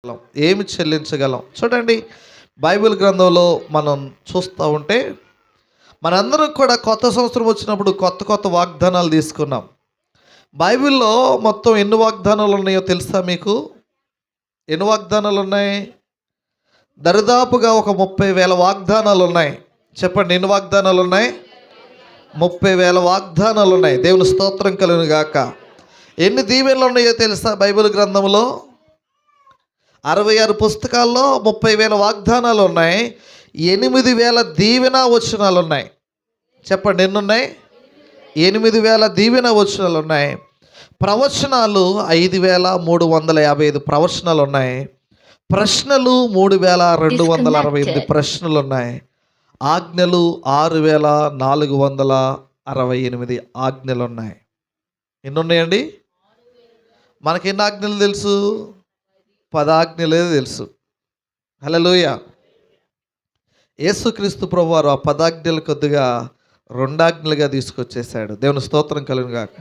ఏమి చెల్లించగలం? చూడండి, బైబిల్ గ్రంథంలో మనం చూస్తూ ఉంటే మనందరం కూడా కొత్త సంవత్సరం వచ్చినప్పుడు కొత్త కొత్త వాగ్దానాలు తీసుకున్నాం. బైబిల్లో మొత్తం ఎన్ని వాగ్దానాలు ఉన్నాయో తెలుసా మీకు? ఎన్ని వాగ్దానాలు ఉన్నాయి? దరిదాపుగా ఒక 30,000 వాగ్దానాలు ఉన్నాయి. చెప్పండి, ఎన్ని వాగ్దానాలు ఉన్నాయి? 30,000 వాగ్దానాలు ఉన్నాయి. దేవుని స్తోత్రం కలుగును గాక. ఎన్ని దీవెనలు ఉన్నాయో తెలుసా బైబిల్ గ్రంథంలో? 66 పుస్తకాల్లో 30,000 వాగ్దానాలు ఉన్నాయి. 8,000 దీవెన వచనాలు ఉన్నాయి. చెప్పండి, ఎన్ని ఉన్నాయి? 8,000 దీవెన వచనాలు ఉన్నాయి. ప్రవచనాలు 5,355 ప్రవచనాలు ఉన్నాయి. ప్రశ్నలు 3,268 ప్రశ్నలు ఉన్నాయి. ఆజ్ఞలు 6,468 ఆజ్ఞలు ఉన్నాయి. ఎన్ని ఉన్నాయండి? మనకి ఎన్ని ఆజ్ఞలు తెలుసు? 10 ఆజ్ఞలే తెలుసు. హల్లెలూయా. యేసుక్రీస్తు ప్రభువారు ఆ 10 ఆజ్ఞలు కొద్దిగా 2 ఆజ్ఞలుగా తీసుకొచ్చేసాడు. దేవుని స్తోత్రం కలుగును గాక.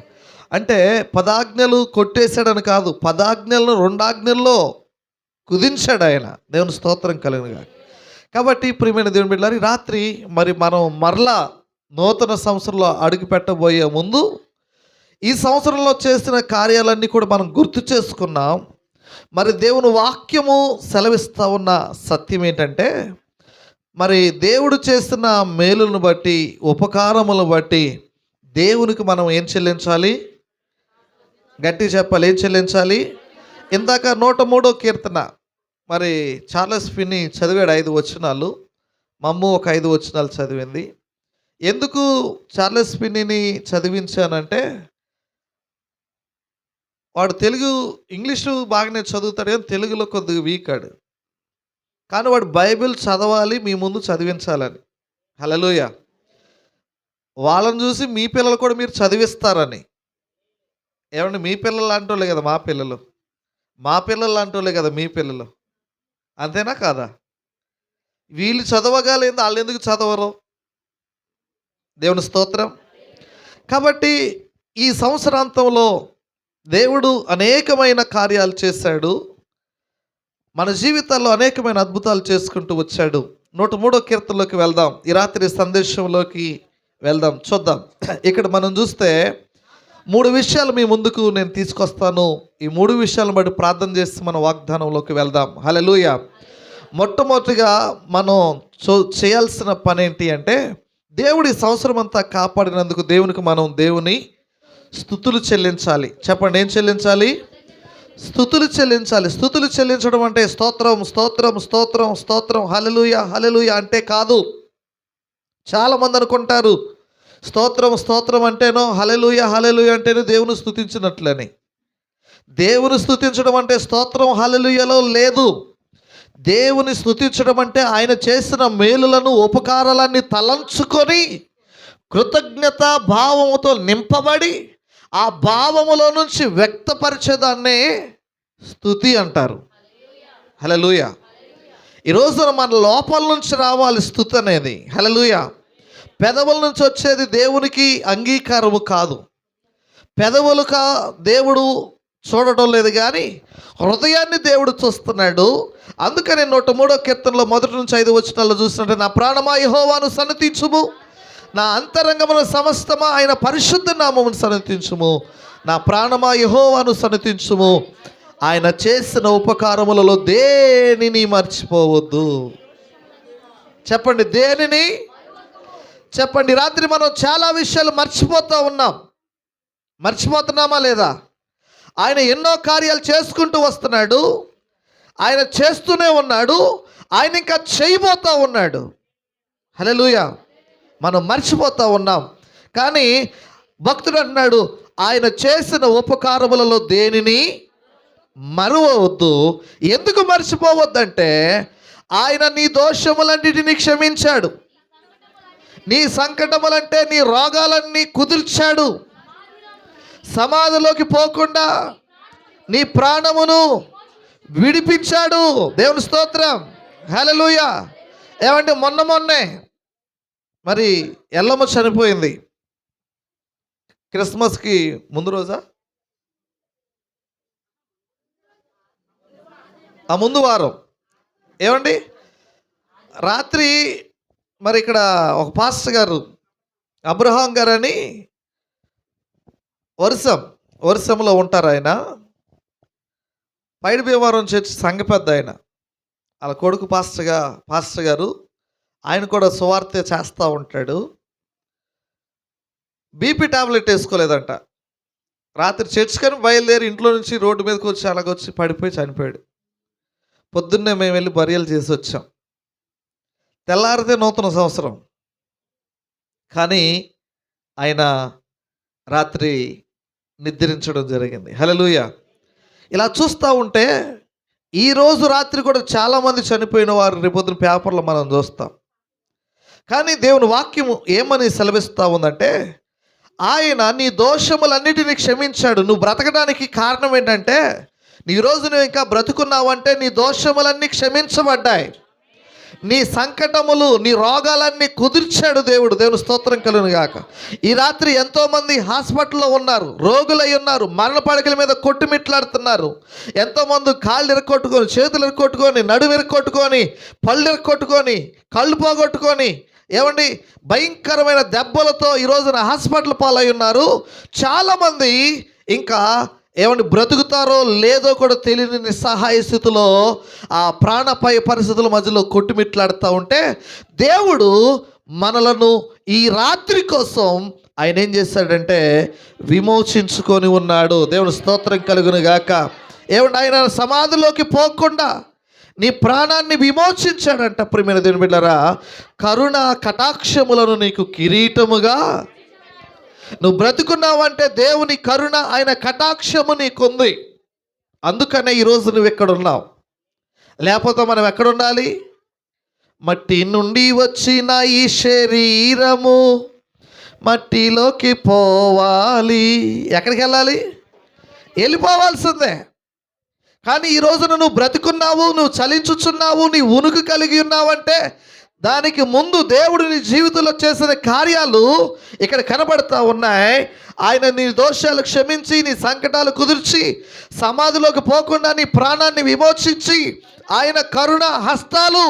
అంటే 10 ఆజ్ఞలు కొట్టేశాడని కాదు, 10 ఆజ్ఞలను 2 ఆజ్ఞల్లో కుదించాడు ఆయన. దేవుని స్తోత్రం కలుగును గాక. కాబట్టి ప్రియమైన దేవుని బిడ్డలారా, ఈ రాత్రి మరి మనం మరలా నూతన సంవత్సరంలో అడుగు పెట్టబోయే ముందు ఈ సంవత్సరంలో చేసిన కార్యాలన్నీ కూడా మనం గుర్తు చేసుకున్నాం. మరి దేవుని వాక్యము సెలవిస్తూ ఉన్న సత్యం ఏంటంటే, మరి దేవుడు చేసిన మేలును బట్టి, ఉపకారములను బట్టి దేవునికి మనం ఏం చెల్లించాలి? గట్టిగా చెప్పాలి, ఏం చెల్లించాలి? ఇందాక 103వ కీర్తన మరి చార్లెస్ ఫిన్నీ చదివాడు 5 వచనాలు. మమ్ము ఒక 5 వచనాలు చదివింది. ఎందుకు చార్లెస్ ఫిన్నీని చదివించానంటే, వాడు ఇంగ్లీషు బాగానే చదువుతాడు కానీ తెలుగులో కొద్దిగా వీకాడు. కానీ వాడు బైబిల్ చదవాలి, మీ ముందు చదివించాలని. హల్లెలూయా. వాళ్ళని చూసి మీ పిల్లలు కూడా మీరు చదివిస్తారని. ఏమండి, మీ పిల్లలు లాంటి వాళ్ళే కదా మా పిల్లలు, మా పిల్లలు లాంటి వాళ్ళే కదా మీ పిల్లలు. అంతేనా కాదా? వీళ్ళు చదవగాలేదు, వాళ్ళు ఎందుకు చదవరు? దేవుని స్తోత్రం. కాబట్టి ఈ సంవత్సరాంతంలో దేవుడు అనేకమైన కార్యాలు చేశాడు. మన జీవితాల్లో అనేకమైన అద్భుతాలు చేసుకుంటూ వచ్చాడు. 103వ కీర్తనలోకి వెళ్దాం. ఈ రాత్రి సందేశంలోకి వెళ్దాం, చూద్దాం. ఇక్కడ మనం చూస్తే 3 విషయాలు మీ ముందుకు నేను తీసుకొస్తాను. ఈ 3 విషయాలను బట్టి ప్రార్థన చేసి మన వాగ్దానంలోకి వెళ్దాం. హల్లెలూయా. మొట్టమొదటిగా మనం చేయాల్సిన పని ఏంటి అంటే, దేవుడి సంవత్సరం అంతా కాపాడినందుకు దేవుని స్తుతులు చెల్లించాలి. చెప్పండి, ఏం చెల్లించాలి? స్తుతులు చెల్లించాలి. స్తుతులు చెల్లించడం అంటే స్తోత్రం స్తోత్రం స్తోత్రం స్తోత్రం హల్లెలూయా హల్లెలూయా అంటే కాదు. చాలామంది అనుకుంటారు స్తోత్రం స్తోత్రం అంటేనో హల్లెలూయా హల్లెలూయా అంటేనో దేవుని స్తుతించినట్లని. దేవుని స్తుతించడం అంటే స్తోత్రం హల్లెలూయాలో లేదు. దేవుని స్తుతించడం అంటే ఆయన చేసిన మేలులను, ఉపకారాలన్నీ తలంచుకొని కృతజ్ఞత భావముతో నింపబడి ఆ భావములో నుంచి వ్యక్తపరిచేదాన్నే స్తుతి అంటారు. హల్లెలూయా. ఈ రోజున మన లోపల నుంచి రావాలి స్తుతి అనేది. హల్లెలూయా. పెదవుల నుంచి వచ్చేది దేవునికి అంగీకారము కాదు. పెదవులుగా దేవుడు చూడటం లేదు, కానీ హృదయాన్ని దేవుడు చూస్తున్నాడు. అందుకని 103వ కీర్తనలో 1 నుంచి 5 వచనాల్లో చూసినట్టు, నా ప్రాణమా యెహోవాను సన్నతించుము, నా అంతరంగమున సమస్తమా ఆయన పరిశుద్ధ నామమును సన్నతించుము. నా ప్రాణమా యెహోవాను సన్నతించుము, ఆయన చేసిన ఉపకారములలో దేనిని మర్చిపోవద్దు. చెప్పండి, దేనిని? చెప్పండి. రాత్రి మనం చాలా విషయాలు మర్చిపోతున్నామా లేదా? ఆయన ఎన్నో కార్యాలు చేసుకుంటూ వస్తున్నాడు. ఆయన చేస్తూనే ఉన్నాడు. ఆయన ఇంకా చేయబోతూ ఉన్నాడు. హల్లెలూయా. మనం మర్చిపోతూ ఉన్నాం. కానీ భక్తుడు అంటున్నాడు, ఆయన చేసిన ఉపకారములలో దేనిని మరువవద్దు. ఎందుకు మర్చిపోవద్దంటే, ఆయన నీ దోషములన్నిటినీ క్షమించాడు. నీ సంకటములంటే నీ రోగాలన్నీ కుదిర్చాడు. సమాధిలోకి పోకుండా నీ ప్రాణమును విడిపించాడు. దేవుని స్తోత్రం. హల్లెలూయా. ఏమంటే మొన్నే మరి ఎల్లమ్మ చనిపోయింది. క్రిస్మస్కి ముందు రోజా ఆ ముందు వారం ఏమండి రాత్రి మరి ఇక్కడ ఒక పాస్టర్ గారు అబ్రహాం గారు అని వర్షంలో ఉంటారు. ఆయన పైడి భీమవరం చర్చి సంఘ పెద్ద. ఆయన వాళ్ళ కొడుకు పాస్టర్ గారు, ఆయన కూడా సువార్త చేస్తూ ఉంటాడు. బీపీ టాబ్లెట్ వేసుకోలేదంట. రాత్రి చర్చికని బయలుదేరి ఇంట్లో నుంచి రోడ్డు మీదకి వచ్చి అలాగొచ్చి పడిపోయి చనిపోయాడు. పొద్దున్నే మేము వెళ్ళి బరియలు చేసి వచ్చాం. తెల్లారితే నూతన సంవత్సరం, కానీ ఆయన రాత్రి నిద్రించడం జరిగింది. హల్లెలూయా. ఇలా చూస్తూ ఉంటే ఈరోజు రాత్రి కూడా చాలామంది చనిపోయిన వారు రేపొద్దున పేపర్లో మనం చూస్తాం. కానీ దేవుని వాక్యము ఏమని సెలవిస్తూ ఉందంటే, ఆయన నీ దోషములన్నిటినీ క్షమించాడు. నువ్వు బ్రతకడానికి కారణం ఏంటంటే, ఈరోజు నువ్వు ఇంకా బ్రతుకున్నావంటే నీ దోషములన్నీ క్షమించబడ్డాయి. నీ సంకటములు, నీ రోగాలన్నీ కుదిర్చాడు దేవుడు. దేవుని స్తోత్రం కలుగును గాక. ఈ రాత్రి ఎంతోమంది హాస్పిటల్లో ఉన్నారు, రోగులై ఉన్నారు, మరణ పడకల మీద కొట్టుమిట్లాడుతున్నారు. ఎంతోమంది కాళ్ళు ఇరక్కొట్టుకొని, చేతులు ఇరక్కొట్టుకొని, నడుము ఇరక్కొట్టుకొని, పళ్ళు ఇరక్కొట్టుకొని, కళ్ళు పోగొట్టుకొని, ఏమండి భయంకరమైన దెబ్బలతో ఈరోజున హాస్పిటల్ పాలై ఉన్నారు. చాలామంది ఇంకా ఏమండి బ్రతుకుతారో లేదో కూడా తెలియని నిస్సహాయ స్థితిలో ఆ ప్రాణాపాయ పరిస్థితుల మధ్యలో కొట్టుమిట్లాడుతూ ఉంటే, దేవుడు మనలను ఈ రాత్రి కోసం ఆయన ఏం చేశాడంటే విమోచించుకొని ఉన్నాడు. దేవుని స్తోత్రం కలుగును గాక. ఏమండి ఆయన సమాధిలోకి పోకుండా నీ ప్రాణాన్ని విమోచించాడంట. ప్రియమైన దేవుని బిడ్డలారా, కరుణ కటాక్షములను నీకు కిరీటముగా, నువ్వు బ్రతుకున్నావంటే దేవుని కరుణ, ఆయన కటాక్షము నీకుంది. అందుకనే ఈరోజు నువ్వు ఎక్కడ ఉన్నావు. లేకపోతే మనం ఎక్కడ ఉండాలి? మట్టి నుండి వచ్చిన ఈ శరీరము మట్టిలోకి పోవాలి. ఎక్కడికి వెళ్ళాలి? వెళ్ళిపోవాల్సిందే. కానీ ఈ రోజున నువ్వు బ్రతుకున్నావు, నువ్వు చలించుచున్నావు, నీ ఉనికి కలిగి ఉన్నావంటే దానికి ముందు దేవుడు నీ జీవితంలో చేసిన కార్యాలు ఇక్కడ కనబడతా ఉన్నాయి. ఆయన నీ దోషాలు క్షమించి, నీ సంకటాలు కుదిర్చి, సమాధిలోకి పోకుండా నీ ప్రాణాన్ని విమోచించి, ఆయన కరుణ హస్తాలు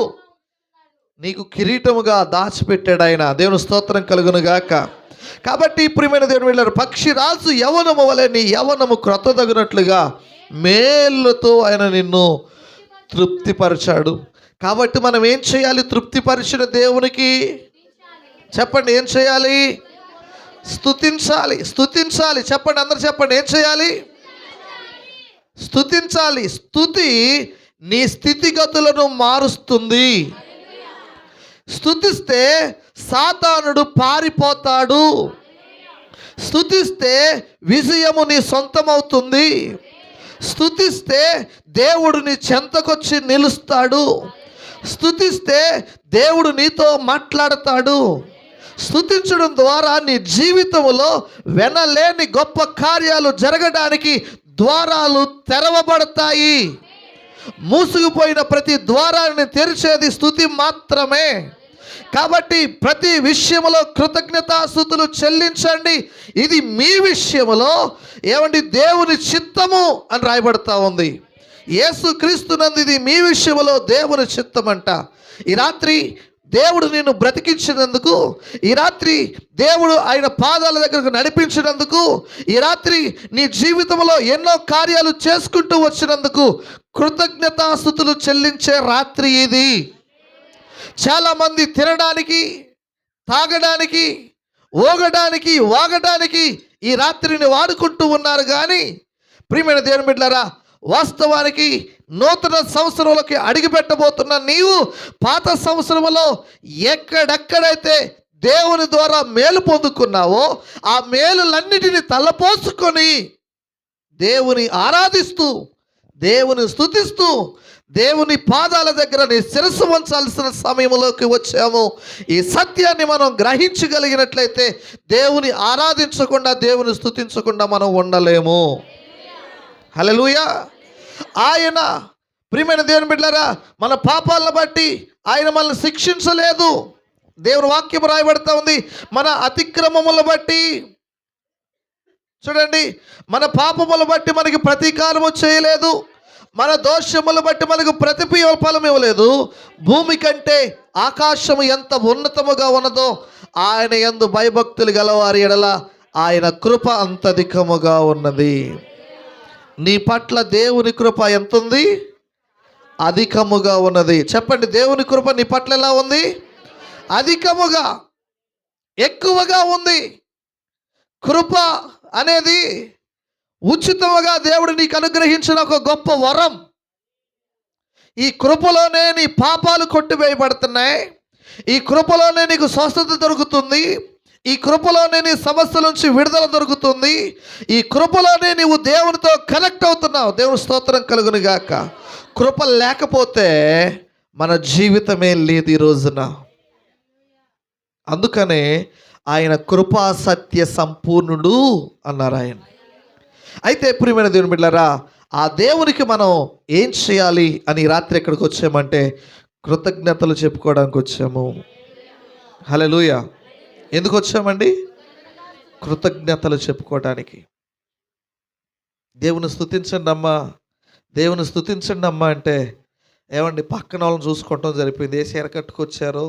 నీకు కిరీటముగా దాచిపెట్టాడు ఆయన. దేవుని స్తోత్రం కలుగును గాక. కాబట్టి ప్రియమైన దేవుని వెళ్ళారు, పక్షి రాజు యవనము వలె నీ యవనము క్రొత్తదగినట్లుగా మేలుతో ఆయన నిన్ను తృప్తిపరిచాడు. కాబట్టి మనం ఏం చేయాలి? తృప్తిపరిచిన దేవునికి చెప్పండి, ఏం చేయాలి? స్తుతించాలి. స్తుతించాలి. చెప్పండి, అందరు చెప్పండి, ఏం చేయాలి? స్తుతించాలి. స్తుతి నీ స్థితిగతులను మారుస్తుంది. స్తుతిస్తే సాతానుడు పారిపోతాడు. స్తుతిస్తే విజయము నీ సొంతమవుతుంది. స్తుతిస్తే దేవుడు నీ చెంతకొచ్చి నిలుస్తాడు. స్తుతిస్తే దేవుడు నీతో మాట్లాడతాడు. స్తుతించడం ద్వారా నీ జీవితంలో వెనలేని గొప్ప కార్యాలు జరగడానికి ద్వారాలు తెరవబడతాయి. మూసుకుపోయిన ప్రతి ద్వారాన్ని తెరిచేది స్తుతి మాత్రమే. కాబట్టి ప్రతి విషయంలో కృతజ్ఞతాస్తుతులు చెల్లించండి. ఇది మీ విషయంలో ఏమండి దేవుని చిత్తము అని రాయబడతా ఉంది. యేసుక్రీస్తునందు ఇది మీ విషయంలో దేవుని చిత్తమంట. ఈ రాత్రి దేవుడు నిన్ను బ్రతికించినందుకు, ఈ రాత్రి దేవుడు ఆయన పాదాల దగ్గరకు నడిపించినందుకు, ఈ రాత్రి నీ జీవితంలో ఎన్నో కార్యాలు చేసుకుంటూ వచ్చినందుకు కృతజ్ఞతాస్తుతులు చెల్లించే రాత్రి ఇది. చాలామంది తినడానికి, తాగడానికి, ఊగడానికి, వాగడానికి ఈ రాత్రిని వాడుకుంటూ ఉన్నారు. కానీ ప్రియమైన దేవుని బిడ్డలారా, వాస్తవానికి నూతన సంవత్సరంలోకి అడుగుపెట్టబోతున్న నీవు పాత సంవత్సరంలో ఎక్కడెక్కడైతే దేవుని ద్వారా మేలు పొందుకున్నావో ఆ మేలులన్నిటిని తలపోసుకొని దేవుని ఆరాధిస్తూ, దేవుని స్తుతిస్తూ, దేవుని పాదాల దగ్గర నీ శిరస్సు వంచాల్సిన సమయంలోకి వచ్చాము. ఈ సత్యాన్ని మనం గ్రహించగలిగినట్లయితే దేవుని ఆరాధించకుండా, దేవుని స్తుతించకుండా మనం ఉండలేము. హల్లెలూయా. ఆయన ప్రియమైన దేవుని బిడ్డలారా, మన పాపాలను బట్టి ఆయన మనల్ని శిక్షించలేదు. దేవుని వాక్యం రాయబడతా ఉంది, మన అతిక్రమములను బట్టి, చూడండి, మన పాపములను బట్టి మనకి ప్రతీకారము చేయలేదు, మన దోషములు బట్టి మనకు ప్రతిఫలం ఇవ్వలేదు. భూమి కంటే ఆకాశము ఎంత ఉన్నతముగా ఉన్నదో ఆయన యందు భయభక్తులు గలవారి ఎడల ఆయన కృప అంత అధికముగా ఉన్నది. నీ పట్ల దేవుని కృప ఎంత ఉంది? అధికముగా ఉన్నది. చెప్పండి, దేవుని కృప నీ పట్ల ఎలా ఉంది? అధికముగా, ఎక్కువగా ఉంది. కృప అనేది ఉచితముగా దేవుడు నీకు అనుగ్రహించిన ఒక గొప్ప వరం. ఈ కృపలోనే నీ పాపాలు కొట్టివేయబడుతున్నాయి. ఈ కృపలోనే నీకు స్వస్థత దొరుకుతుంది. ఈ కృపలోనే నీ సమస్యల నుంచి విడుదల దొరుకుతుంది. ఈ కృపలోనే నీవు దేవునితో కనెక్ట్ అవుతున్నావు. దేవుని స్తోత్రం కలుగును గాక. కృప లేకపోతే మన జీవితమే లేదు ఈ రోజున. అందుకనే ఆయన కృపా సత్య సంపూర్ణుడు అన్నారు ఆయన. అయితే ప్రియమైన దేవుని బిడ్డలారా, ఆ దేవునికి మనం ఏం చేయాలి అని రాత్రి ఎక్కడికి వచ్చామంటే కృతజ్ఞతలు చెప్పుకోవడానికి వచ్చాము. హల్లెలూయా. ఎందుకు వచ్చామండి? కృతజ్ఞతలు చెప్పుకోవడానికి. దేవుని స్తుతించండి అమ్మా, దేవుని స్తుతించండి అమ్మా అంటే ఏమండి, పక్కన వాళ్ళని చూసుకోవటం సరిపోయింది. ఏ చీర కట్టుకొచ్చారో,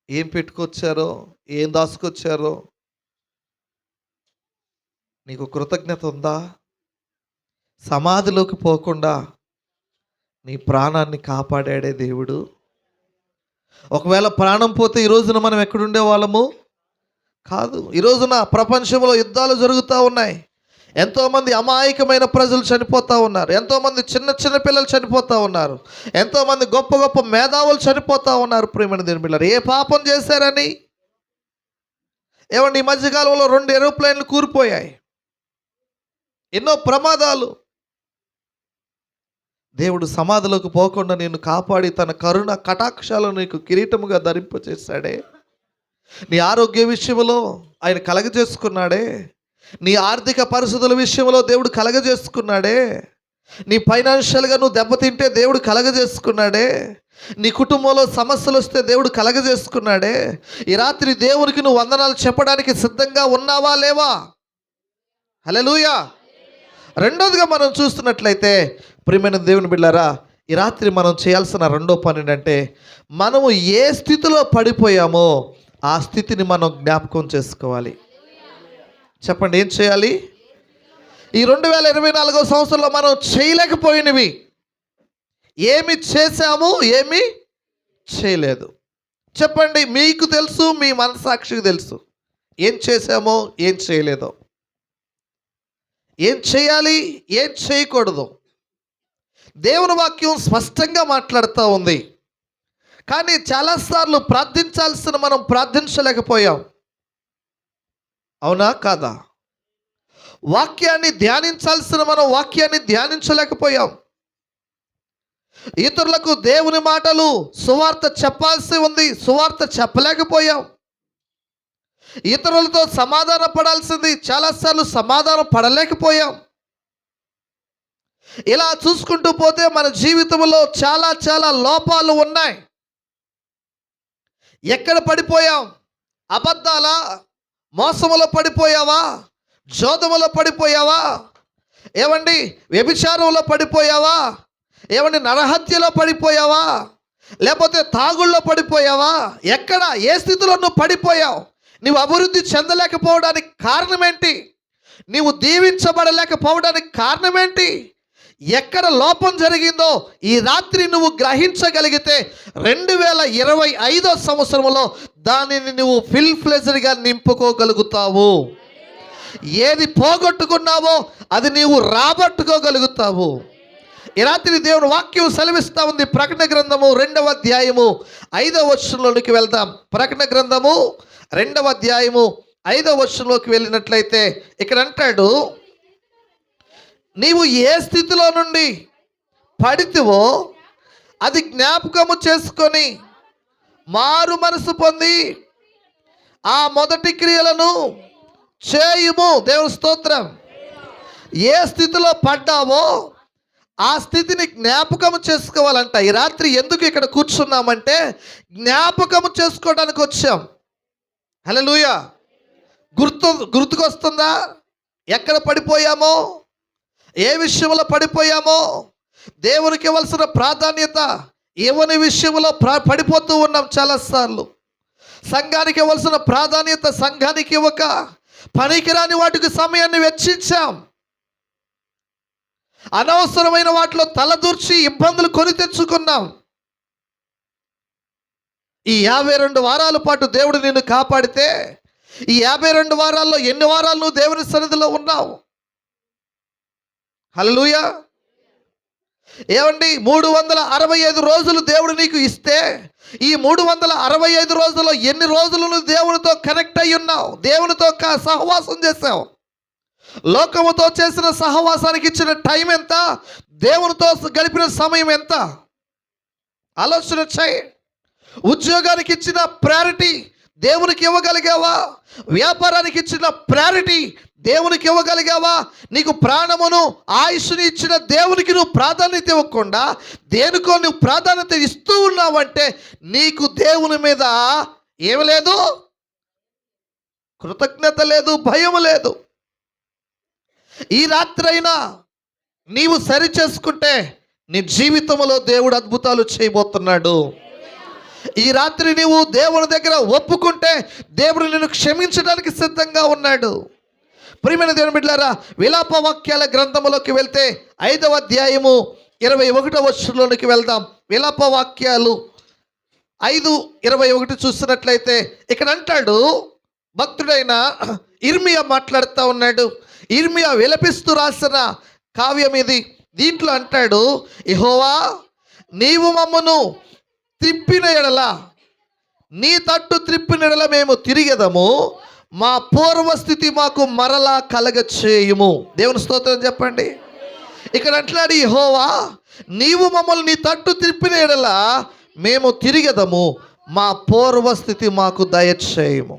ఏం పెట్టుకొచ్చారో, ఏం దాసుకొచ్చారో. నీకు కృతజ్ఞత ఉందా? సమాధిలోకి పోకుండా నీ ప్రాణాన్ని కాపాడాడే దేవుడు. ఒకవేళ ప్రాణం పోతే ఈ రోజున మనం ఎక్కడుండే వాళ్ళము కాదు. ఈ రోజున ప్రపంచంలో యుద్ధాలు జరుగుతూ ఉన్నాయి. ఎంతోమంది అమాయకమైన ప్రజలు చనిపోతూ ఉన్నారు. ఎంతోమంది చిన్న చిన్న పిల్లలు చనిపోతూ ఉన్నారు. ఎంతోమంది గొప్ప గొప్ప మేధావులు చనిపోతూ ఉన్నారు. ప్రియమైన దేవుని బిడ్డలారా, ఏ పాపం చేశారని? ఏమండి, ఈ మధ్యకాలంలో 2 ఏరోప్లేన్లు కూలిపోయాయి. ఎన్నో ప్రమాదాలు. దేవుడు సమాధిలోకి పోకుండా నేను కాపాడి తన కరుణ కటాక్షాలను నీకు కిరీటముగా ధరింపచేశాడే. నీ ఆరోగ్య విషయంలో ఆయన కలగజేసుకున్నాడే. నీ ఆర్థిక పరిస్థితుల విషయంలో దేవుడు కలగజేసుకున్నాడే. నీ ఫైనాన్షియల్గా నువ్వు దెబ్బతింటే దేవుడు కలగజేసుకున్నాడే. నీ కుటుంబంలో సమస్యలు వస్తే దేవుడు కలగజేసుకున్నాడే. ఈ రాత్రి దేవునికి నువ్వు వందనాలు చెప్పడానికి సిద్ధంగా ఉన్నావా లేవా? హల్లెలూయా. రెండోదిగా మనం చూస్తున్నట్లయితే ప్రియమైన దేవుని బిడ్డలారా, ఈ రాత్రి మనం చేయాల్సిన రెండో పని ఏంటంటే, మనము ఏ స్థితిలో పడిపోయామో ఆ స్థితిని మనం జ్ఞాపకం చేసుకోవాలి. చెప్పండి, ఏం చేయాలి? ఈ 2024 సంవత్సరంలో మనం చేయలేకపోయినవి ఏమి చేశాము, ఏమి చేయలేదు. చెప్పండి, మీకు తెలుసు, మీ మనసాక్షికి తెలుసు ఏం చేశామో, ఏం చేయలేదో, ఏం చేయాలి, ఏం చేయకూడదు. దేవుని వాక్యం స్పష్టంగా మాట్లాడుతూ ఉంది. కానీ చాలాసార్లు ప్రార్థించాల్సిన మనం ప్రార్థించలేకపోయాం. అవునా కాదా? వాక్యాన్ని ధ్యానించాల్సిన మనం వాక్యాన్ని ధ్యానించలేకపోయాం. ఇతరులకు దేవుని మాటలు సువార్త చెప్పాల్సి ఉంది, సువార్త చెప్పలేకపోయాం. ఇతరులతో సమాధాన పడాల్సింది, చాలాసార్లు సమాధానం పడలేకపోయాం. ఇలా చూసుకుంటూ పోతే మన జీవితంలో చాలా చాలా లోపాలు ఉన్నాయి. ఎక్కడ పడిపోయాం? అబద్ధాల మోసములో పడిపోయావా? జోదములో పడిపోయావా? ఏమండి, వ్యభిచారంలో పడిపోయావా? ఏమండి, నరహత్యలో పడిపోయావా? లేకపోతే తాగుళ్ళలో పడిపోయావా? ఎక్కడ, ఏ స్థితిలో నువ్వు పడిపోయావు? నువ్వు అభివృద్ధి చెందలేకపోవడానికి కారణం ఏంటి? నీవు దీవించబడలేకపోవడానికి కారణం ఏంటి? ఎక్కడ లోపం జరిగిందో ఈ రాత్రి నువ్వు గ్రహించగలిగితే 2025 సంవత్సరంలో దానిని నువ్వు ఫుల్ ఫ్లెజ్డ్గా నింపుకోగలుగుతావు. ఏది పోగొట్టుకున్నావో అది నీవు రాబట్టుకోగలుగుతావు. ఈ రాత్రి దేవుని వాక్యం సెలవిస్తూ ఉంది. ప్రకటన గ్రంథము 2వ అధ్యాయము 5వ వచనంలోనికి వెళ్దాం. ప్రకటన గ్రంథము 2వ అధ్యాయము 5వ వచనంలోకి వెళ్ళినట్లయితే ఇక్కడ అంటాడు, నీవు ఏ స్థితిలో నుండి పడితివో అది జ్ఞాపకము చేసుకొని మారు మనసు పొంది ఆ మొదటి క్రియలను చేయుము. దేవుని స్తోత్రం. ఏ స్థితిలో పడ్డావో ఆ స్థితిని జ్ఞాపకము చేసుకోవాలంట. ఈ రాత్రి ఎందుకు ఇక్కడ కూర్చున్నామంటే జ్ఞాపకము చేసుకోవడానికి వచ్చాం. హల్లెలూయా. గుర్తుకొస్తుందా ఎక్కడ పడిపోయామో? ఏ విషయంలో పడిపోయామో, దేవునికి ఇవ్వాల్సిన ప్రాధాన్యత ఇవ్వని విషయంలో పడిపోతూ ఉన్నాం చాలాసార్లు. సంఘానికి ఇవ్వాల్సిన ప్రాధాన్యత సంఘానికి ఇవ్వక పనికిరాని వాటికి సమయాన్ని వెచ్చించాం. అనవసరమైన వాటిలో తలదూర్చి ఇబ్బందులు కొని తెచ్చుకున్నాం. ఈ 52 వారాల పాటు దేవుడు నిన్ను కాపాడితే, ఈ 52 వారాల్లో ఎన్ని వారాలు నువ్వు దేవుని సన్నిధిలో ఉన్నావు? హల్లెలూయా. ఏమండి, 365 రోజులు దేవుడు నీకు ఇస్తే, ఈ 365 రోజుల్లో ఎన్ని రోజులు నువ్వు దేవునితో కనెక్ట్ అయి ఉన్నావు? దేవునితో సహవాసం చేసావు? లోకముతో చేసిన సహవాసానికి ఇచ్చిన టైం ఎంత? దేవునితో గడిపిన సమయం ఎంత? ఆలోచన చేయి. ఉద్యోగానికి ఇచ్చిన ప్రయారిటీ దేవునికి ఇవ్వగలిగావా? వ్యాపారానికి ఇచ్చిన ప్రయారిటీ దేవునికి ఇవ్వగలిగావా? నీకు ప్రాణమును ఆయుష్ని ఇచ్చిన దేవునికి నువ్వు ప్రాధాన్యత ఇవ్వకుండా దేనికో నువ్వు ప్రాధాన్యత ఇస్తూ ఉన్నావంటే నీకు దేవుని మీద ఏమి లేదు, కృతజ్ఞత లేదు, భయం లేదు. ఈ రాత్రైనా నీవు సరి చేసుకుంటే నీ జీవితంలో దేవుడు అద్భుతాలు చేయబోతున్నాడు. ఈ రాత్రి నీవు దేవుని దగ్గర ఒప్పుకుంటే దేవుడు నిన్ను క్షమించడానికి సిద్ధంగా ఉన్నాడు. ప్రియమైన దేవుని బిడ్డలారా, విలాప వాక్యాల గ్రంథములోకి వెళ్తే 5వ అధ్యాయము 21వ వచనంలోనికి వెళ్దాం. విలాప వాక్యాలు 5:21 చూసినట్లయితే ఇక్కడ అంటాడు, భక్తుడైన ఇర్మియా మాట్లాడుతూ ఉన్నాడు. ఇర్మియా విలపిస్తూ రాసిన కావ్యం ఇది. దీంట్లో అంటాడు, యెహోవా నీవు మమ్మను త్రిప్పిన ఎడల, నీ తట్టు త్రిప్పిన ఎడల మేము తిరిగెదము, మా పూర్వస్థితి మాకు మరలా కలగచేయుము. దేవుని స్తోత్రం చెప్పండి. ఇక్కడ అంటున్నాడు, యెహోవా నీవు మమ్మల్ని నీ తట్టు త్రిప్పిన ఎడల మేము తిరిగెదము, మా పూర్వస్థితి మాకు దయచేయుము.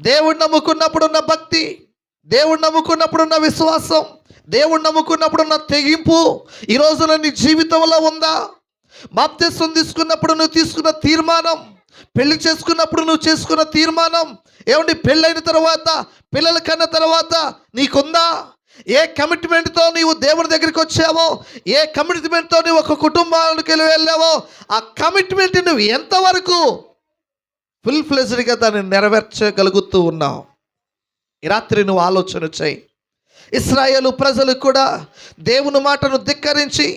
దేవుడు నమ్ముకున్నప్పుడున్న భక్తి, దేవుడు నమ్ముకున్నప్పుడున్న విశ్వాసం, దేవుడు నమ్ముకున్నప్పుడున్న తెగింపు ఈ రోజున నీ జీవితంలో ఉందా? బాప్తిస్మం తీసుకున్నప్పుడు నువ్వు తీసుకున్న తీర్మానం, పెళ్లి చేసుకున్నప్పుడు నువ్వు చేసుకున్న తీర్మానం, ఏమండి పెళ్ళైన తర్వాత, పిల్లల కన్న తర్వాత నీకుందా? ఏ కమిట్మెంట్తో నీవు దేవుని దగ్గరికి వచ్చావో, ఏ కమిట్మెంట్తో నువ్వు ఒక కుటుంబానికి వెళ్ళావో, ఆ కమిట్మెంట్ నువ్వు ఎంతవరకు ఫుల్ ఫ్లెజ్డ్గా దాన్ని నెరవేర్చగలుగుతూ ఉన్నావు? ఈ రాత్రి నువ్వు ఆలోచన చేయి. ఇశ్రాయేలు ప్రజలు కూడా దేవుని మాటను ధిక్కరించి,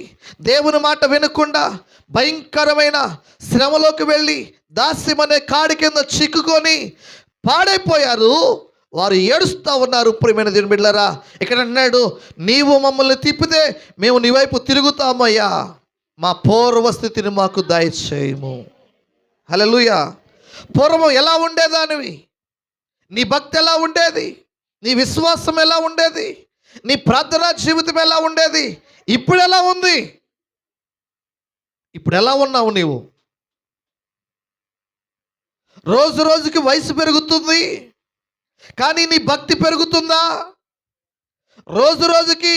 దేవుని మాట వినకుండా భయంకరమైన శ్రమలోకి వెళ్ళి దాస్యమనే కాడి కింద చిక్కుకొని పాడైపోయారు. వారు ఏడుస్తూ ఉన్నారు. ప్రియమైన దేవుని బిడ్డలారా, ఇక్కడ అన్నాడు, నీవు మమ్మల్ని తిప్పితే మేము నీ వైపు తిరుగుతామయ్యా, మా పూర్వస్థితిని మాకు దయచేయము. హల్లెలూయా. పూర్వం ఎలా ఉండేదానివి? నీ భక్తి ఎలా ఉండేది? నీ విశ్వాసం ఎలా ఉండేది? నీ ప్రార్థనా జీవితం ఎలా ఉండేది? ఇప్పుడు ఎలా ఉంది? ఇప్పుడు ఎలా ఉన్నావు నీవు? రోజు రోజుకి వయసు పెరుగుతుంది, కానీ నీ భక్తి పెరుగుతుందా? రోజు రోజుకి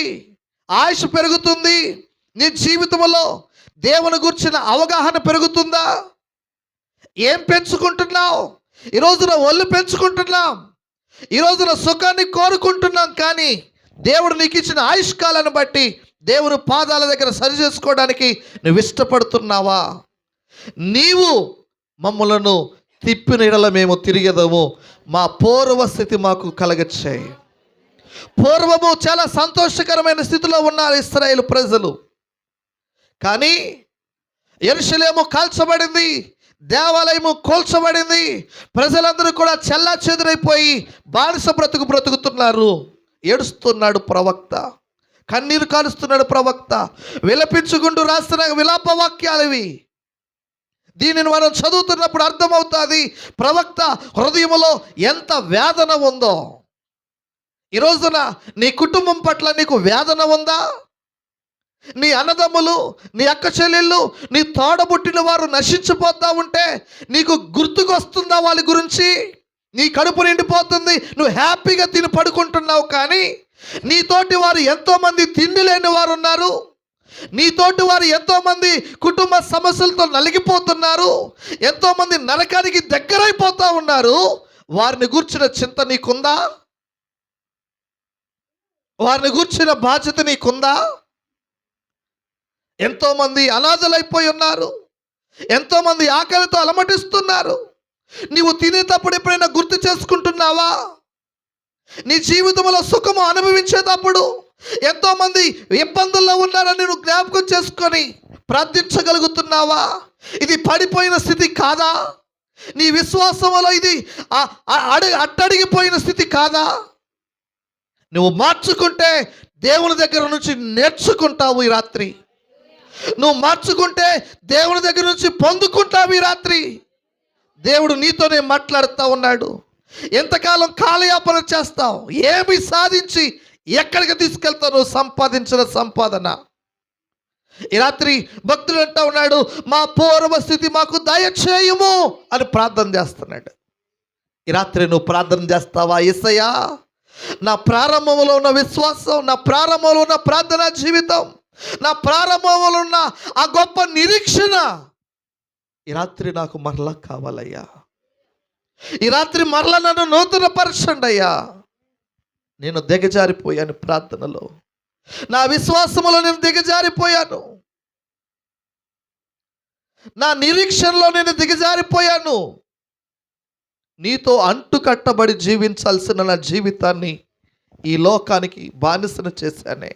ఆయుష్ పెరుగుతుంది, నీ జీవితంలో దేవుని గురించిన అవగాహన పెరుగుతుందా? ఏం పెంచుకుంటున్నావు? ఈ రోజున ఒళ్ళు పెంచుకుంటున్నాం, ఈ రోజున సుఖాన్ని కోరుకుంటున్నాం, కానీ దేవుడు నీకు ఇచ్చిన ఆయుష్కాలను బట్టి దేవుని పాదాల దగ్గర సరి చేసుకోవడానికి నువ్వు ఇష్టపడుతున్నావా? నీవు మమ్మలను తిప్పిన ఎడల మేము తిరిగెదము, మా పూర్వస్థితి మాకు కలగచేయి. పూర్వము చాలా సంతోషకరమైన స్థితిలో ఉన్నారు ఇశ్రాయేలు ప్రజలు, కానీ యెరూషలేము కాల్చబడింది, దేవాలయము కూల్చబడింది, ప్రజలందరూ కూడా చెల్లాచెదురైపోయి బానిస బ్రతుకుతున్నారు. ఏడుస్తున్నాడు ప్రవక్త, కన్నీరు కారుస్తున్నాడు ప్రవక్త, విలపించుకుంటూ రాస్తున్న విలాప వాక్యాలవి. దీనిని మనం చదువుతున్నప్పుడు అర్థమవుతుంది ప్రవక్త హృదయంలో ఎంత వేదన ఉందో. ఈ రోజున నీ కుటుంబం పట్ల నీకు వేదన ఉందా? నీ అన్నదమ్ములు, నీ అక్క చెల్లెళ్ళు, నీ తోడబుట్టిన వారు నశించిపోతా ఉంటే నీకు గుర్తుకొస్తుందా వాళ్ళ గురించి? నీ కడుపు నిండిపోతుంది, నువ్వు హ్యాపీగా తిని పడుకుంటున్నావు, కానీ నీతోటి వారు ఎంతోమంది తిండి లేని వారు ఉన్నారు, నీతోటి వారు ఎంతోమంది కుటుంబ సమస్యలతో నలిగిపోతున్నారు, ఎంతోమంది నరకానికి దగ్గరైపోతూ ఉన్నారు. వారిని గూర్చిన చింత నీకుందా? వారిని గూర్చిన బాధ్యత నీకుందా? ఎంతోమంది అనాథలైపోయి ఉన్నారు. ఎంతోమంది ఆకలితో అలమటిస్తున్నారు. నీవు తినేటప్పుడు ఎప్పుడైనా గుర్తు చేసుకుంటున్నావా? నీ జీవితంలో సుఖము అనుభవించేటప్పుడు ఎంతోమంది ఇబ్బందుల్లో ఉన్నారని నువ్వు జ్ఞాపకం చేసుకొని ప్రార్థించగలుగుతున్నావా? ఇది పడిపోయిన స్థితి కాదా? నీ విశ్వాసంలో ఇది అట్టడిగిపోయిన స్థితి కాదా? నువ్వు మార్చుకుంటే దేవుని దగ్గర నుంచి నేర్చుకుంటావు ఈ రాత్రి. నువ్వు మార్చుకుంటే దేవుని దగ్గర నుంచి పొందుకుంటావు ఈ రాత్రి. దేవుడు నీతోనే మాట్లాడుతూ ఉన్నాడు. ఎంతకాలం కాలయాపన చేస్తావు? ఏమి సాధించి ఎక్కడికి తీసుకెళ్తావు? నువ్వు సంపాదించిన సంపాదన. ఈ రాత్రి భక్తుడు అంటూ ఉన్నాడు, మా పూర్వ స్థితి మాకు దయచేయుము అని ప్రార్థన చేస్తున్నాడు. ఈ రాత్రి నువ్వు ప్రార్థన చేస్తావా? యేసయ్యా, నా ప్రారంభంలో ఉన్న విశ్వాసం, నా ప్రారంభంలో ఉన్న ప్రార్థనా జీవితం, నా ప్రారంభంలో ఉన్న ఆ గొప్ప నిరీక్షణ ఈ రాత్రి నాకు మరలా కావాలయ్యా. ఈ రాత్రి మరలా నన్ను నూతన పరచండి అయ్యా. నేను దిగజారిపోయాను ప్రార్థనలో, నా విశ్వాసములో నేను దిగజారిపోయాను, నా నిరీక్షణలో నేను దిగజారిపోయాను. నీతో అంటు కట్టబడి జీవించాల్సిన నా జీవితాన్ని ఈ లోకానికి బానిసను చేశానే.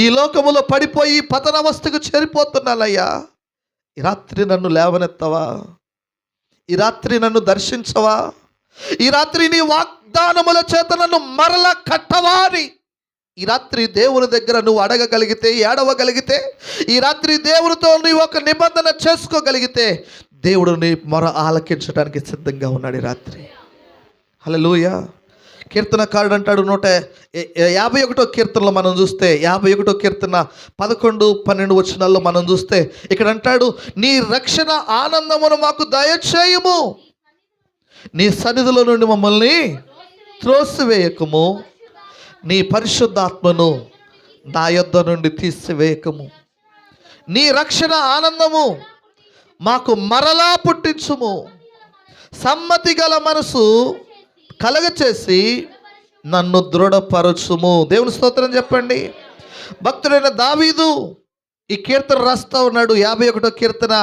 ఈ లోకములో పడిపోయి పతనవస్థకు చేరిపోతున్నానయ్యా. ఈ రాత్రి నన్ను లేవనెత్తవా? ఈ రాత్రి నన్ను దర్శించవా? ఈ రాత్రి నీ వాగ్దానముల చేత నన్ను మరలా కట్టవా అని ఈ రాత్రి దేవుని దగ్గర నువ్వు అడగగలిగితే, ఏడవగలిగితే, ఈ రాత్రి దేవునితో నువ్వు ఒక నిబంధన చేసుకోగలిగితే దేవుడు నీ మొర ఆలకించడానికి సిద్ధంగా ఉన్నాడు ఈ రాత్రి. హల్లెలూయా. కీర్తనకారుడు అంటాడు 151 కీర్తనలో మనం చూస్తే, 51 కీర్తన 11, 12 వచనాల్లో మనం చూస్తే ఇక్కడ అంటాడు, నీ రక్షణ ఆనందమును మాకు దయచేయము, నీ సన్నిధిలో నుండి మమ్మల్ని త్రోసివేయకము, నీ పరిశుద్ధాత్మను నా యొద్ద నుండి తీసివేయకము, నీ రక్షణ ఆనందము మాకు మరలా పుట్టించుము, సమ్మతి గల మనసు కలగచేసి నన్ను దృఢపరచుము. దేవుని స్తోత్రం చెప్పండి. భక్తుడైన దావీదు ఈ కీర్తన రాస్తా ఉన్నాడు, 51 కీర్తన.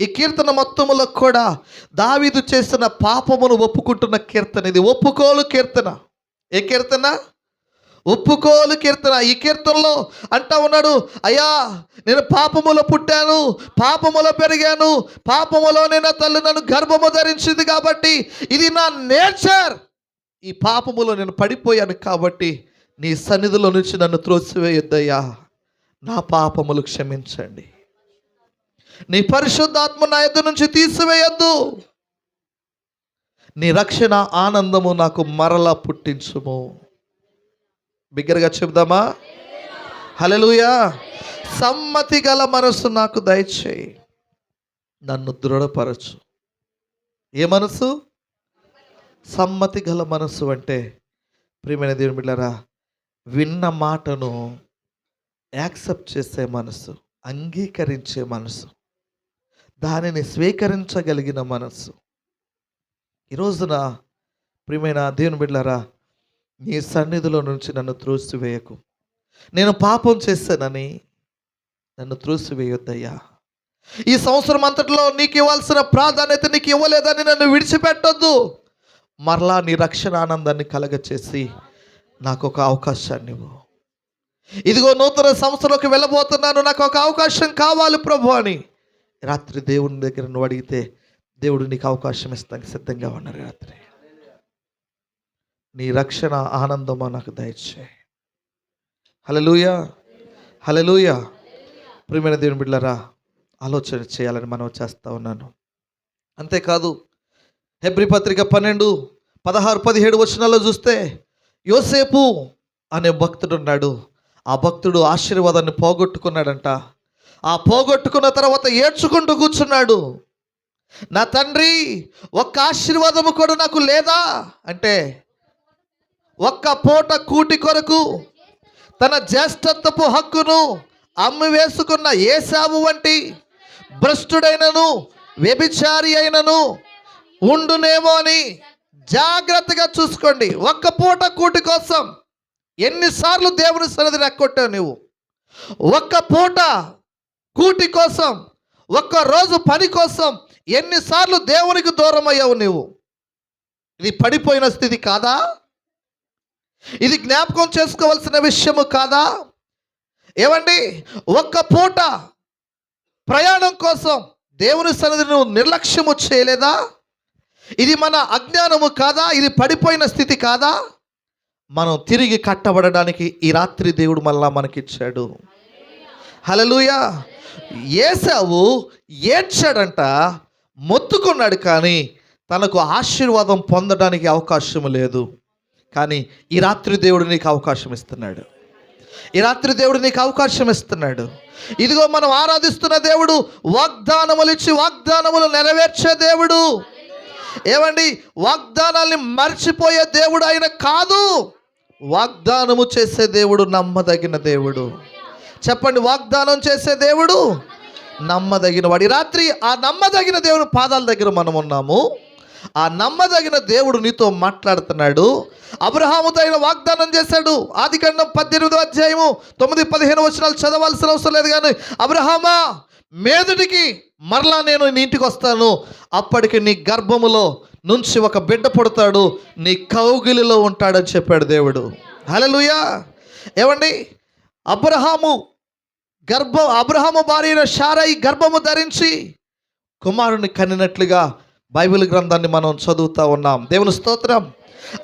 ఈ కీర్తన మొత్తములో కూడా దావీదు చేసిన పాపమును ఒప్పుకుంటున్న కీర్తన ఇది. ఒప్పుకోలు కీర్తన. ఏ కీర్తన? ఒప్పుకోలు కీర్తన. ఈ కీర్తనలో అంటా ఉన్నాడు, అయ్యా నేను పాపములో పుట్టాను, పాపములో పెరిగాను, పాపములోనే నా తల్లి నన్ను గర్భము ధరించింది కాబట్టి ఇది నా నేచర్. ఈ పాపములో నేను పడిపోయాను కాబట్టి నీ సన్నిధిలో నుంచి నన్ను త్రోసివేయొద్దయ్యా. నా పాపములు క్షమించండి. నీ పరిశుద్ధాత్మ నా యొద్ద నుంచి తీసివేయొద్దు. నీ రక్షణ ఆనందము నాకు మరలా పుట్టించుము. బిగ్గరగా చెప్దామా? హల్లెలూయా. సమ్మతి గల మనసు నాకు దయచేయి, నన్ను దృఢపరచు. ఏ మనసు? సమ్మతి గల మనసు అంటే ప్రియమైన దేవుని బిడ్డలారా, విన్న మాటను యాక్సెప్ట్ చేసే మనసు, అంగీకరించే మనసు, దానిని స్వీకరించగలిగిన మనసు. ఈ రోజున ప్రియమైన దేవుని బిడ్డలారా, నీ సన్నిధిలో నుంచి నన్ను త్రోసివేయకు. నేను పాపం చేశానని నన్ను త్రోసివేయొద్దయ్యా. ఈ సంవత్సరం అంతటిలో నీకు ఇవ్వాల్సిన ప్రాధాన్యత నీకు ఇవ్వలేదని నన్ను విడిచిపెట్టొద్దు. మరలా నీ రక్షణ ఆనందాన్ని కలగచేసి నాకు ఒక అవకాశాన్ని ఇవ్వు. ఇదిగో నూతన సంవత్సరంలోకి వెళ్ళబోతున్నాను, నాకు ఒక అవకాశం కావాలి ప్రభు అని రాత్రి దేవుని దగ్గర నువ్వు అడిగితే దేవుడు నీకు అవకాశం ఇస్తానికి సిద్ధంగా ఉన్నారు. రాత్రి నీ రక్షణ ఆనందమా నాకు దయచేయి. హల్లెలూయా, హల్లెలూయా. ప్రియమైన దేవుని బిడ్డలారా, ఆలోచన చేయాలని మనం చేస్తూ ఉన్నాను. అంతేకాదు హెబ్రీ పత్రిక 12, 16, 17 వచనాల్లో చూస్తే యోసేపు అనే భక్తుడు ఉన్నాడు. ఆ భక్తుడు ఆశీర్వాదాన్ని పోగొట్టుకున్నాడంట. ఆ పోగొట్టుకున్న తర్వాత ఏడ్చుకుంటూ కూర్చున్నాడు. నా తండ్రి, ఒక్క ఆశీర్వాదము కూడా నాకు లేదా అంటే, ఒక్క పూట కూటి కొరకు తన జ్యేష్ఠత్వపు హక్కును అమ్మి వేసుకున్న ఏశావు వంటి భ్రష్టుడైనను వ్యభిచారి అయినను ఉండునేమో అని జాగ్రత్తగా చూసుకోండి. ఒక్క పూట కూటి కోసం ఎన్నిసార్లు దేవుని సన్నిధిని ఎక్కొట్టావు నువ్వు? ఒక్క పూట కూటి కోసం, ఒక్క రోజు పని కోసం ఎన్నిసార్లు దేవునికి దూరం అయ్యావు నువ్వు? ఇది పడిపోయిన స్థితి కాదా? ఇది జ్ఞాపకం చేసుకోవాల్సిన విషయము కాదా? ఏమండి, ఒక్క పూట ప్రయాణం కోసం దేవుని సన్నిధిని నువ్వు నిర్లక్ష్యము చేయలేదా? ఇది మన అజ్ఞానము కాదా? ఇది పడిపోయిన స్థితి కాదా? మనం తిరిగి కట్టబడడానికి ఈ రాత్రి దేవుడు మళ్ళా మనకిచ్చాడు. హల్లెలూయా. ఏశావు ఏడ్చాడంట, మొత్తుకున్నాడు, కానీ తనకు ఆశీర్వాదం పొందడానికి అవకాశం లేదు. కానీ ఈ రాత్రి దేవుడు నీకు అవకాశం ఇస్తున్నాడు. ఈ రాత్రి దేవుడు నీకు అవకాశం ఇస్తున్నాడు. ఇదిగో మనం ఆరాధిస్తున్న దేవుడు వాగ్దానములు ఇచ్చి వాగ్దానములు నెరవేర్చే దేవుడు. ఏమండి, వాగ్దానాల్ని మర్చిపోయే దేవుడు ఆయన కాదు. వాగ్దానము చేసే దేవుడు నమ్మదగిన దేవుడు. చెప్పండి, వాగ్దానం చేసే దేవుడు నమ్మదగిన వాడు. ఈ రాత్రి ఆ నమ్మదగిన దేవుని పాదాల దగ్గర మనం ఉన్నాము. ఆ నమ్మదగిన దేవుడు నీతో మాట్లాడుతున్నాడు. అబ్రహాముతో ఆయన వాగ్దానం చేశాడు. ఆదికాండం 18వ అధ్యాయము 9-15 వచనాలు చదవాల్సిన అవసరం లేదు, కానీ అబ్రహామా, మీదటికి మరలా నేను నీ ఇంటికి వస్తాను, అప్పటికి నీ గర్భములో నుంచి ఒక బిడ్డ పుడతాడు, నీ కౌగిలిలో ఉంటాడని చెప్పాడు దేవుడు. హల్లెలూయా. ఏమండి, అబ్రహాము భార్య అయిన శారయి గర్భము ధరించి కుమారుని కనినట్లుగా బైబిల్ గ్రంథాన్ని మనం చదువుతూ ఉన్నాం. దేవుని స్తోత్రం.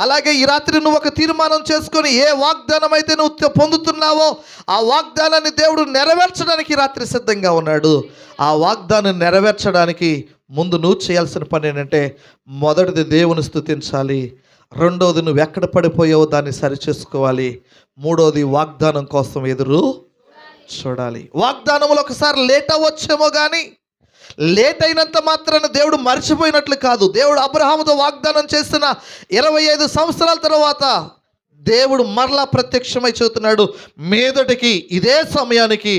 అలాగే ఈ రాత్రి నువ్వు ఒక తీర్మానం చేసుకొని ఏ వాగ్దానం అయితే నువ్వు పొందుతున్నావో ఆ వాగ్దానాన్ని దేవుడు నెరవేర్చడానికి రాత్రి సిద్ధంగా ఉన్నాడు. ఆ వాగ్దానం నెరవేర్చడానికి ముందు నువ్వు చేయాల్సిన పని ఏంటంటే, మొదటిది దేవుని స్తుతించాలి, రెండోది నువ్వు ఎక్కడ పడిపోయావో దాన్ని సరిచేసుకోవాలి, మూడోది వాగ్దానం కోసం ఎదురు చూడాలి. వాగ్దానములు ఒకసారి లేట్ అవ్వచ్చేమో, కానీ లేట్ అయినంత మాత్రాన దేవుడు మర్చిపోయినట్లు కాదు. దేవుడు అబ్రహాముతో వాగ్దానం చేసిన 25 సంవత్సరాల తర్వాత దేవుడు మరలా ప్రత్యక్షమై చెబుతున్నాడు, మీదటికి ఇదే సమయానికి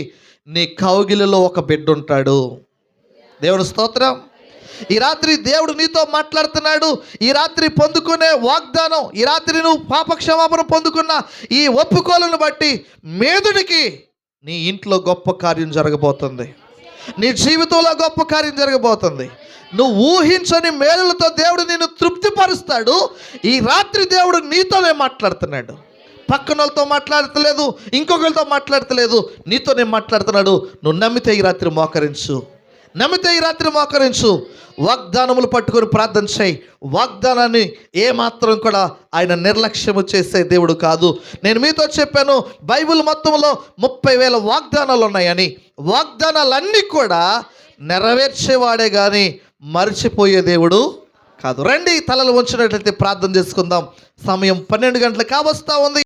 నీ కౌగిలిలో ఒక బిడ్డ ఉంటాడు. దేవుని స్తోత్రం. ఈ రాత్రి దేవుడు నీతో మాట్లాడుతున్నాడు. ఈ రాత్రి పొందుకునే వాగ్దానం, ఈ రాత్రి నువ్వు పాపక్షమాపణ పొందుకున్న ఈ ఒప్పుకోలను బట్టి మీదటికి నీ ఇంట్లో గొప్ప కార్యం జరగబోతుంది. నీ జీవితంలో గొప్ప కార్యం జరగబోతుంది. నువ్వు ఊహించని మేలులతో దేవుడు నిన్ను తృప్తిపరుస్తాడు. ఈ రాత్రి దేవుడు నీతోనే మాట్లాడుతున్నాడు. పక్కనోళ్ళతో మాట్లాడతలేదు, ఇంకొకరితో మాట్లాడతలేదు, నీతోనే మాట్లాడుతున్నాడు. నువ్వు నమ్మితే ఈ రాత్రి మోకరించు. వాగ్దానములు పట్టుకొని ప్రార్థన చేయి. వాగ్దానాన్ని ఏమాత్రం కూడా ఆయన నిర్లక్ష్యము చేసే దేవుడు కాదు. నేను మీతో చెప్పాను, బైబిల్ మొత్తంలో 30,000 వాగ్దానాలు ఉన్నాయని. వాగ్దానాలన్నీ కూడా నెరవేర్చేవాడే కానీ మర్చిపోయే దేవుడు కాదు. రండి, తలలు వంచినట్లయితే ప్రార్థన చేసుకుందాం. సమయం 12 గంటలు కావస్తా ఉంది.